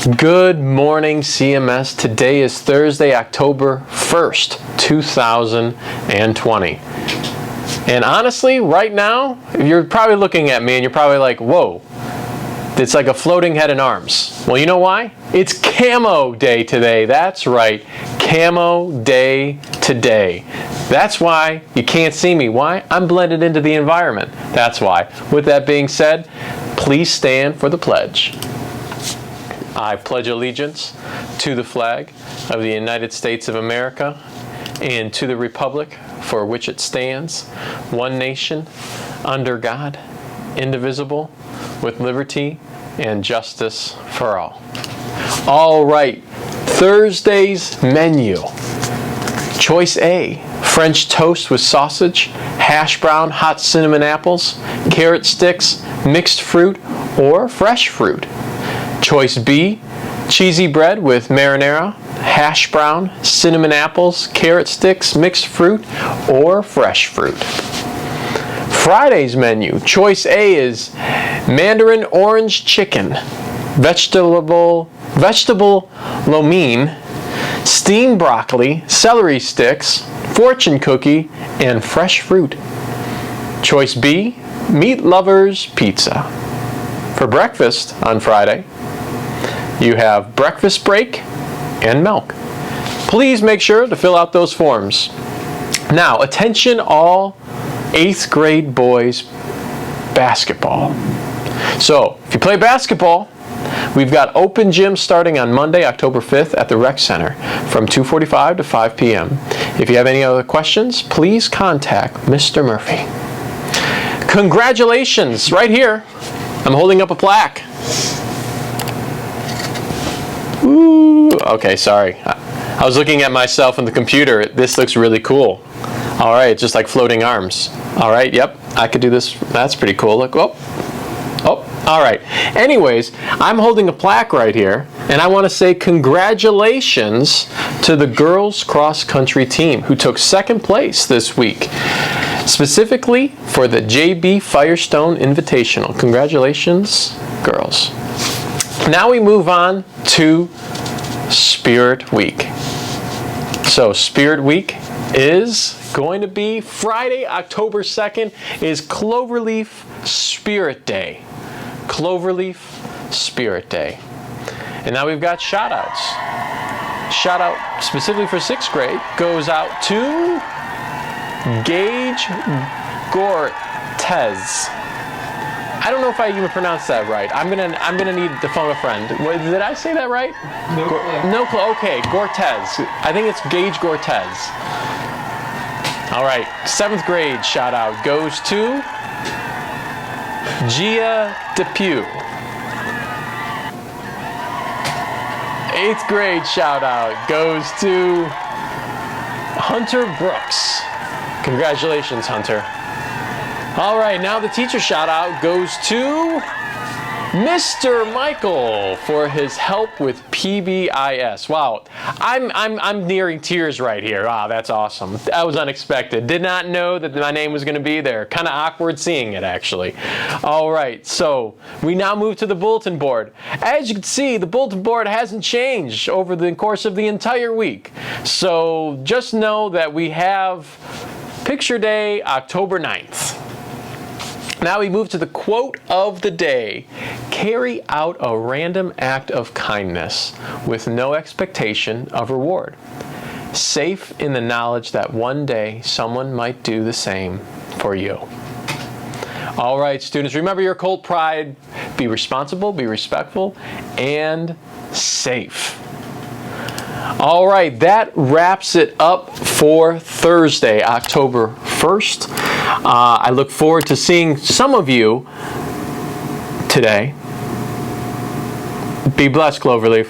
Good morning, CMS. Today is Thursday, October 1st, 2020. And honestly, right now, you're probably looking at me and you're probably like, whoa, it's like a floating head and arms. Well, you know why? It's Camo Day today. That's right, Camo Day today. That's why you can't see me. Why? I'm blended into the environment. That's why. With that being said, please stand for the pledge. I pledge allegiance to the flag of the United States of America and to the republic for which it stands, one nation, under God, indivisible, with liberty and justice for all. All right, Thursday's menu. Choice A, French toast with sausage, hash brown, hot cinnamon apples, carrot sticks, mixed fruit, or fresh fruit. Choice B, cheesy bread with marinara, hash brown, cinnamon apples, carrot sticks, mixed fruit, or fresh fruit. Friday's menu. Choice A is mandarin orange chicken, vegetable lo mein, steamed broccoli, celery sticks, fortune cookie, and fresh fruit. Choice B, meat lovers pizza. For breakfast on Friday, you have breakfast break and milk. Please make sure to fill out those forms. Now, attention all 8th grade boys basketball. So, if you play basketball, we've got open gym starting on Monday, October 5th at the Rec Center from 2:45 to 5 p.m. If you have any other questions, please contact Mr. Murphy. Congratulations, right here. I'm holding up a plaque. Ooh, okay, sorry. I was looking at myself on the computer. This looks really cool. All right, it's just like floating arms. All right, yep, I could do this. That's pretty cool. Look, oh, all right. Anyways, I'm holding a plaque right here, and I want to say congratulations to the girls cross-country team who took second place this week, specifically for the JB Firestone Invitational. Congratulations, girls. Now we move on to Spirit Week. So Spirit Week is going to be Friday, October 2nd, is Cloverleaf Spirit Day. Cloverleaf Spirit Day. And now we've got shout outs. Shout out specifically for 6th grade goes out to Gage Gortez. I don't know if I even pronounced that right. I'm gonna need to phone a friend. Did I say that right? No clue. Okay, Gortez. I think it's Gage Gortez. All right, 7th grade shout out goes to Gia Depew. 8th grade shout out goes to Hunter Brooks. Congratulations, Hunter. All right, now the teacher shout out goes to Mr. Michael for his help with PBIS. Wow, I'm nearing tears right here. Wow, that's awesome. That was unexpected. Did not know that my name was going to be there. Kind of awkward seeing it, actually. All right, so we now move to the bulletin board. As you can see, the bulletin board hasn't changed over the course of the entire week. So just know that we have Picture Day, October 9th. Now we move to the quote of the day. Carry out a random act of kindness with no expectation of reward, safe in the knowledge that one day someone might do the same for you. All right, students, remember your Colt pride. Be responsible, be respectful, and safe. All right, that wraps it up for Thursday, October 1st. I look forward to seeing some of you today. Be blessed, Cloverleaf.